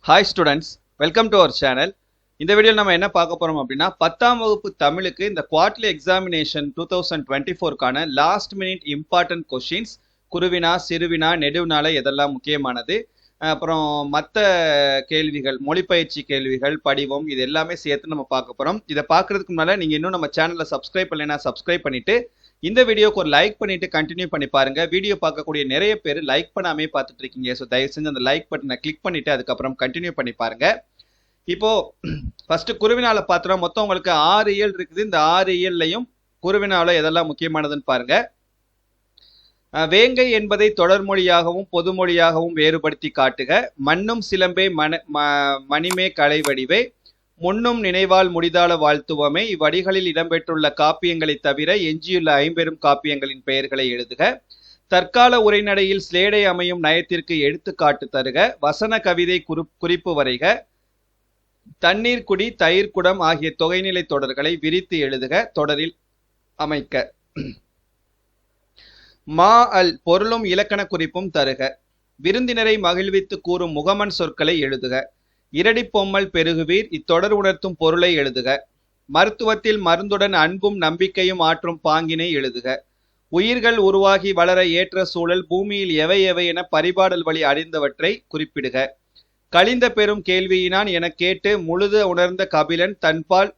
Hi students, welcome to our channel. இந்த வீடியோவில் நம்ம என்ன பார்க்க போகிறோம் அப்படின்னா 10ஆம் வகுப்பு தமிழுக்கு இந்த குவார்டர்லி எக்ஸாமினேஷன் 2024க்கான லாஸ்ட் மினிட் இம்பார்ட்டன்ட் கொஷின்ஸ், குருவினா சிறுவினா நெடுவினால எதெல்லாம் முக்கியமானது, அப்புறம் மற்ற கேள்விகள், மொழிப்பயிற்சி கேள்விகள், படிவம், இது எல்லாமே சேர்த்து நம்ம பார்க்க போகிறோம். இதை பார்க்குறதுக்கு முன்னால் நீங்கள் இன்னும் நம்ம சேனலை சப்ஸ்கிரைப் பண்ணலைன்னா சப்ஸ்கிரைப் பண்ணிவிட்டு இந்த வீடியோக்கு ஒரு லைக் பண்ணிட்டு கண்டினியூ பண்ணி பாருங்க. வீடியோ பார்க்கக்கூடிய நிறைய பேர் லைக் பண்ணாமே பார்த்துட்டு இருக்கீங்க. ஸோ தயவு செஞ்சு அந்த லைக் பட்டனை கிளிக் பண்ணிட்டு அதுக்கப்புறம் கண்டினியூ பண்ணி பாருங்க. இப்போ ஃபர்ஸ்ட் குருவினால பார்த்தோம். மொத்தம் உங்களுக்கு 6 இயல் இருக்குது. இந்த 6 இயல்லையும் குருவினால எதெல்லாம் முக்கியமானதுன்னு பாருங்க. வேங்கை என்பதை தொடர்மொழியாகவும் பொதுமொழியாகவும் வேறுபடுத்தி காட்டுக. மண்ணும் சிலம்பே மணிமே கலை வடிவே, முன்னும் நினைவால் முடிதால வாழ்த்துவமே. இவ்வடிகளில் இடம்பெற்றுள்ள காப்பியங்களை தவிர எஞ்சியுள்ள 50 காப்பியங்களின் பெயர்களை எழுதுக. தற்கால உரைநடையில் ஸ்லேடை அமையும் நயத்திற்கு எடுத்துக்காட்டு தருக. வசன கவிதை குறிப்பு வரைக. தண்ணீர் குடி, தயிர் குடம் ஆகிய தொகைநிலை தொடர்களை விரித்து எழுதுக. தொடரில் அமைக்க. மா அல் பொருளும் இலக்கண குறிப்பும் தருக. விருந்தினரை மகிழ்வித்து கூறும் முகமன் சொற்களை எழுதுக. இரடி பொம்மல் பெருகுவீர், இத்தொடர் உணர்த்தும் பொருளை எழுதுக. மருத்துவத்தில் மருந்துடன் அன்பும் நம்பிக்கையும் ஆற்றும் பாங்கினை எழுதுக. உயிர்கள் உருவாகி வளர ஏற்ற சூழல் பூமியில் எவை எவை என பரிபாடல் வழி அறிந்தவற்றை குறிப்பிடுக. கழிந்த பெரும் கேள்வியினான் என கேட்டு முழுத உணர்ந்த கபிலன் தன்பால்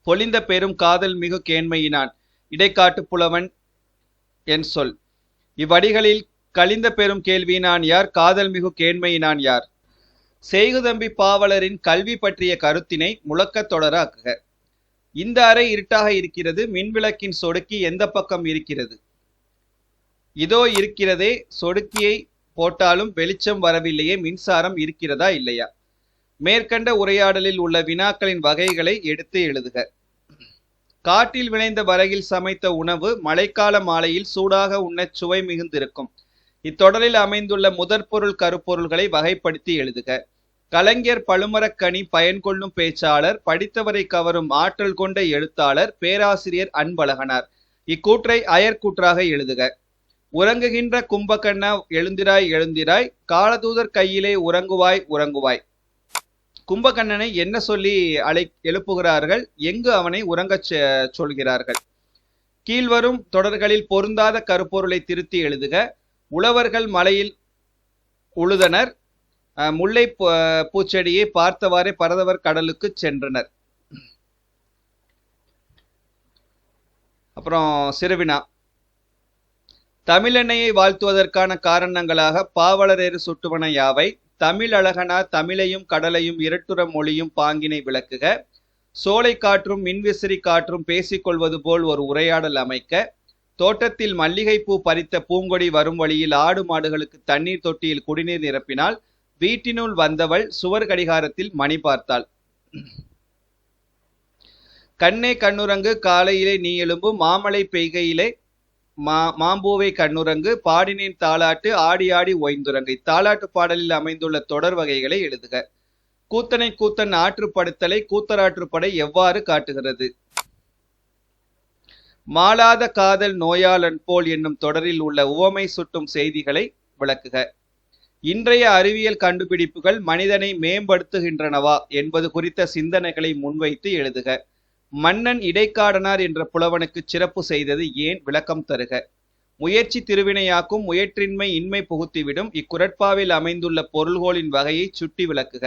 பொலிந்த பெரும் காதல் மிகு கேண்மையினான் இடைக்காட்டு புலவன் என் சொல். இவ்வடிகளில் கழிந்த பெரும் கேள்வியினான் யார், காதல் மிகு கேண்மையினான் யார்? செய்குதம்பி பாவலரின் கல்வி பற்றிய கருத்தினை முழக்க தொடராக்குக. இந்த அறை இருட்டாக இருக்கிறது, மின்விளக்கின் சொடுக்கி எந்த பக்கம் இருக்கிறது? இதோ இருக்கிறதே, சொடுக்கியை போட்டாலும் வெளிச்சம் வரவில்லையே, மின்சாரம் இருக்கிறதா இல்லையா? மேற்கண்ட உரையாடலில் உள்ள வினாக்களின் வகைகளை எடுத்து எழுதுக. காட்டில் விளைந்த வரையில் சமைத்த உணவு மழைக்கால மாலையில் சூடாக உண்ணச் சுவை மிகுந்திருக்கும். இத்தொடரில் அமைந்துள்ள முதற்பொருள் கருப்பொருள்களை வகைப்படுத்தி எழுதுக. கலைஞர் பழுமரக்கனி பயன்கொள்ளும் பேச்சாளர், படித்தவரை கவரும் ஆற்றல் கொண்ட எழுத்தாளர், பேராசிரியர் அன்பழகனார். இக்கூற்றை அயற்கூற்றாக எழுதுக. உறங்குகின்ற கும்பகண்ணா எழுந்திராய் எழுந்திராய், காலதூதர் கையிலே உறங்குவாய் உறங்குவாய். கும்பகண்ணனை என்ன சொல்லி எழுப்புகிறார்கள், எங்கு அவனை உறங்கச் சொல்கிறார்கள்? கீழ்வரும் தொடர்களில் பொருந்தாத கருப்பொருளை திருத்தி எழுதுக. உழவர்கள் மலையில் உழுதனர், முல்லை பூச்செடியை பார்த்தவாறே பரதவர் கடலுக்கு சென்றனர். அப்புறம் சிறுவினா. தமிழெண்ணையை வாழ்த்துவதற்கான காரணங்களாக பாவலரேறு சுட்டுவன யாவை? தமிழ் அழகனா தமிழையும் கடலையும் இரட்டுற மொழியும் பாங்கினை விளக்குக. சோலை காற்றும் மின்விசிறி காற்றும் பேசிக்கொள்வது போல் ஒரு உரையாடல் அமைக்க. தோட்டத்தில் மல்லிகைப்பூ பறித்த பூங்கொடி வரும் வழியில் ஆடு மாடுகளுக்கு தண்ணீர் தொட்டியில் குடிநீர் நிரப்பினால் வீட்டினுள் வந்தவள் சுவர் கடிகாரத்தில் மணி பார்த்தாள். கண்ணே கண்ணுரங்கு காலையிலே நீ எழும்பு, மாமலை பெய்கையிலே மாம்பூவை கண்ணுரங்கு, பாடினேன் தாலாட்டு ஆடி ஆடி ஓய்ந்துரங்கு. தாலாட்டு பாடலில் அமைந்துள்ள தொடர் வகைகளை எழுதுக. கூத்தனை கூத்தன் ஆற்றுப்படுத்தலை கூத்தராற்றுப்படை எவ்வாறு காட்டுகிறது? மாளாத காதல் நோயாளன் போல் என்னும் தொடரில் உள்ள உவமை சுட்டும் செய்திகளை விளக்குக. இன்றைய அறிவியல் கண்டுபிடிப்புகள் மனிதனை மேம்படுத்துகின்றனவா என்பது குறித்த சிந்தனைகளை முன்வைத்து எழுதுக. மன்னன் இடைக்காடனார் என்ற புலவனுக்கு சிறப்பு செய்தது ஏன், விளக்கம் தருக. முயற்சி திருவினையாக்கும், முயற்றின்மை இன்மை புகுத்திவிடும். இக்குரட்பாவில் அமைந்துள்ள பொருள்களின் வகையை சுட்டி விளக்குக.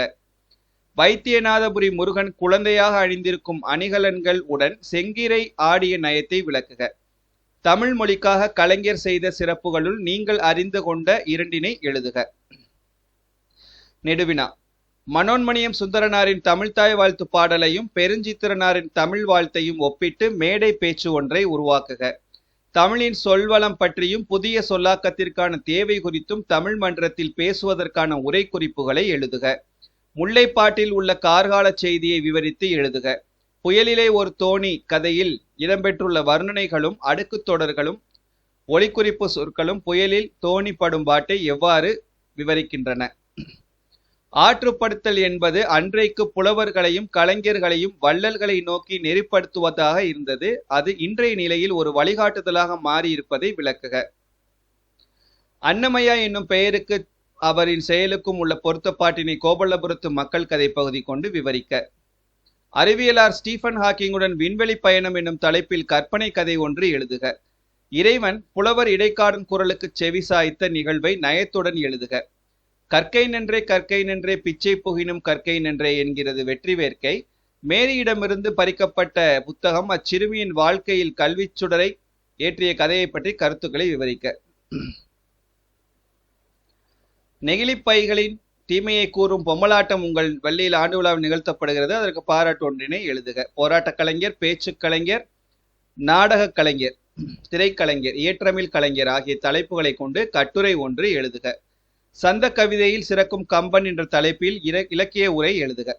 வைத்தியநாதபுரி முருகன் குழந்தையாக அணிந்திருக்கும் அணிகலன்கள் உடன் செங்கிரை ஆடிய நயத்தை விளக்குக. தமிழ் மொழிக்காக கலைஞர் செய்த சிறப்புகளுள் நீங்கள் அறிந்து கொண்ட 2 எழுதுக. நெடுவினா. மனோன்மணியம் சுந்தரனாரின் தமிழ்தாய் வாழ்த்து பாடலையும் பெருஞ்சித்திரனாரின் தமிழ் வாழ்த்தையும் ஒப்பிட்டு மேடை பேச்சு ஒன்றை உருவாக்குக. தமிழின் சொல்வளம் பற்றியும் புதிய சொல்லாக்கத்திற்கான தேவை குறித்தும் தமிழ் மன்றத்தில் பேசுவதற்கான உரை குறிப்புகளை எழுதுக. முல்லைப்பாட்டில் உள்ள கார்கால செய்தியை விவரித்து எழுதுக. புயலிலே ஒரு தோணி கதையில் இடம்பெற்றுள்ள வர்ணனைகளும் அடுக்கு தொடர்களும் ஒளிக்குறிப்பு சொற்களும் புயலில் தோணி படும் பாட்டை எவ்வாறு விவரிக்கின்றன? ஆற்றுப்படுத்தல் என்பது அன்றைக்கு புலவர்களையும் கலைஞர்களையும் வள்ளல்களை நோக்கி நெறிப்படுத்துவதாக இருந்தது. அது இன்றைய நிலையில் ஒரு வழிகாட்டுதலாக மாறி இருப்பதை விளக்குக. அன்னமையா என்னும் பெயருக்கு அவரின் செயலுக்கும் உள்ள பொருத்தப்பாட்டினை கோபல்லபுரத்து மக்கள் கதை பகுதி கொண்டு விவரிக்க. அறிவியலார் ஸ்டீஃபன் ஹாக்கிங்குடன் விண்வெளி பயணம் என்னும் தலைப்பில் கற்பனை கதை ஒன்று எழுதுக. இறைவன் புலவர் இடைக்காடன் குரலுக்கு செவி சாய்த்த நிகழ்வை நயத்துடன் எழுதுக. கற்கை நன்றே பிச்சை புகினும் கற்கை நன்றே என்கிறது வெற்றி வேர்க்கை. மேரியிடமிருந்து பறிக்கப்பட்ட புத்தகம் அச்சிறுமியின் வாழ்க்கையில் கல்விச் சுடரை ஏற்றிய கதையை பற்றி கருத்துக்களை விவரிக்க. நெகிழிப்பைகளின் தீமையை கூறும் பொம்மலாட்டம் உங்கள் பள்ளியில் ஆண்டு விழாவில் நிகழ்த்தப்படுகிறது. அதற்கு பாராட்டு ஒன்றினை எழுதுக. போராட்ட கலைஞர், பேச்சு கலைஞர், நாடக கலைஞர், திரைக்கலைஞர், இயற்றமிழ் கலைஞர் ஆகிய தலைப்புகளை கொண்டு கட்டுரை ஒன்று எழுதுக. சந்த கவிதையில் சிறக்கும் கம்பன் என்ற தலைப்பில் இலக்கிய உரை எழுதுக.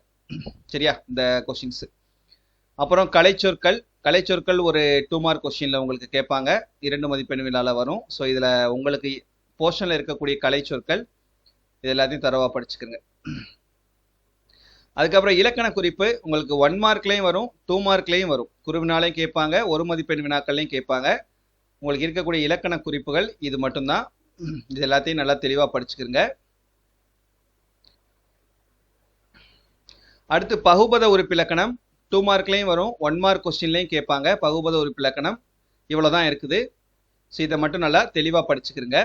சரியா இந்த கொஸ்டின்ஸ். அப்புறம் கலைச்சொற்கள் ஒரு 2 மார்க் கொஸ்டின்ல உங்களுக்கு கேட்பாங்க. 2 மதிப்பெண் வினால வரும். ஸோ இதுல உங்களுக்கு போர்ஷன்ல இருக்கக்கூடிய கலைச்சொற்கள் இது எல்லாத்தையும் தரவா படிச்சுக்கோங்க. அதுக்கப்புறம் இலக்கண குறிப்பு உங்களுக்கு 1 மார்க்லையும் வரும், 2 மார்க்லையும் வரும். குறுவினாலையும் கேட்பாங்க, 1 மதிப்பெண் வினாக்கள்லையும் கேட்பாங்க. உங்களுக்கு இருக்கக்கூடிய இலக்கண குறிப்புகள் இது மட்டும்தான். இது எல்லாத்தையும் நல்லா தெளிவா படிச்சுக்கிறங்க. அடுத்து பகுபத உறுப்பிலக்கணம் 2 மார்க்லையும் வரும், 1 மார்க் கொஸ்டின்லையும் கேட்பாங்க. பகுபத உறுப்பிலக்கணம் இவ்வளவுதான் இருக்குது. ஸோ இதை மட்டும் நல்லா தெளிவா படிச்சுக்கிறங்க.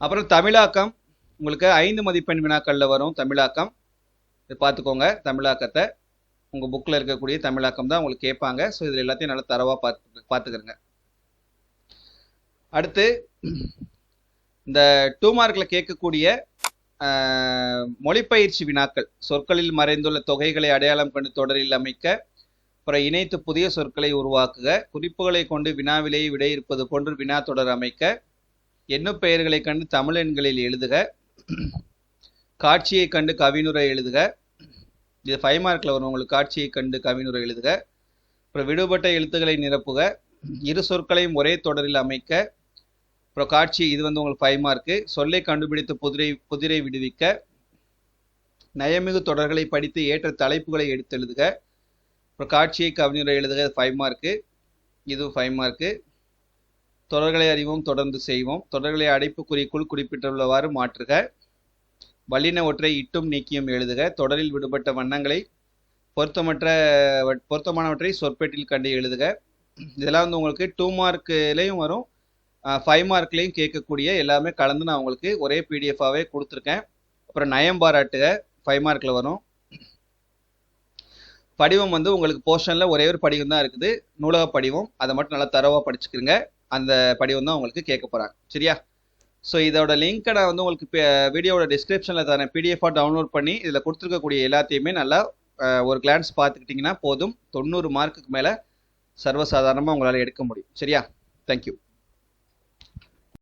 அப்புறம் தமிழாக்கம் உங்களுக்கு 5 மதிப்பெண் வினாக்கள்ல வரும். தமிழாக்கம் இது பார்த்துக்கோங்க. தமிழாக்கத்தை உங்க புக்ல இருக்கக்கூடிய தமிழாக்கம் தான் உங்களுக்கு கேட்பாங்க. ஸோ இதுல எல்லாத்தையும் நல்லா தரவா பார்த்துக்கிறங்க. அடுத்து இந்த 2 மார்க்ல கேட்கக்கூடிய மொழிப்பயிற்சி வினாக்கள். சொற்களில் மறைந்துள்ள தொகைகளை அடையாளம் கண்டு தொடரில் அமைக்க. அப்புறம் இணைத்து புதிய சொற்களை உருவாக்குக. குறிப்புகளை கொண்டு வினாவிலேயே விடை இருப்பது போன்று வினா தொடர் அமைக்க. எண்ணுப் பெயர்களை கண்டு தமிழ் எண்களில் எழுதுக. காட்சியை கண்டு கவினுரை எழுதுக. இது 5 மார்க்ல வரும் உங்களுக்கு. காட்சியை கண்டு கவினுரை எழுதுக. அப்புறம் விடுபட்ட எழுத்துக்களை நிரப்புக. இரு சொற்களையும் ஒரே தொடரில் அமைக்க. அப்புறம் காட்சி இது உங்களுக்கு 5 மார்க்கு. சொல்லை கண்டுபிடித்து புதிரை விடுவிக்க. நயமிகு தொடர்களை படித்து ஏற்ற தலைப்புகளை எடுத்து எழுதுக. அப்புறம் காட்சியை கவினுரை எழுதுக. 5 மார்க்கு. இது 5 மார்க்கு. தொடர்களை அறிவோம், தொடர்ந்து செய்வோம். தொடர்களை அடைப்புக்குறிக்குள் குறிப்பிட்டுள்ளவாறு மாற்றுக. வல்லின ஒற்றை இட்டும் நீக்கியும் எழுதுக. தொடரில் விடுபட்ட வண்ணங்களை பொருத்தமானவற்றை சொற்பேட்டில் கண்டு எழுதுக. இதெல்லாம் உங்களுக்கு 2 மார்க்லையும் வரும், 5 மார்க்லையும் கேட்கக்கூடிய எல்லாமே கலந்து நான் உங்களுக்கு ஒரே பிடிஎஃபாவே கொடுத்துருக்கேன். அப்புறம் நயம் பாராட்டுக 5 மார்க்ல வரும். படிவம் உங்களுக்கு போர்ஷன்ல ஒரே ஒரு படிவம் தான் இருக்குது, நூலக படிவம். அதை மட்டும் நல்லா தரவா படிச்சுக்கிறங்க. அந்த படிவம் தான் உங்களுக்கு கேட்க போறாங்க. சரியா? ஸோ இதோட லிங்க்கை நான் உங்களுக்கு வீடியோட டிஸ்கிரிப்ஷனில் தரேன். பிடிஎஃபாக டவுன்லோட் பண்ணி இதில் கொடுத்துருக்கக்கூடிய எல்லாத்தையுமே நல்லா ஒரு கிளான்ஸ் பார்த்துக்கிட்டிங்கன்னா போதும். 90 மார்க்குக்கு மேலே சர்வசாதாரணமாக உங்களால் எடுக்க முடியும். சரியா? தேங்க்யூ.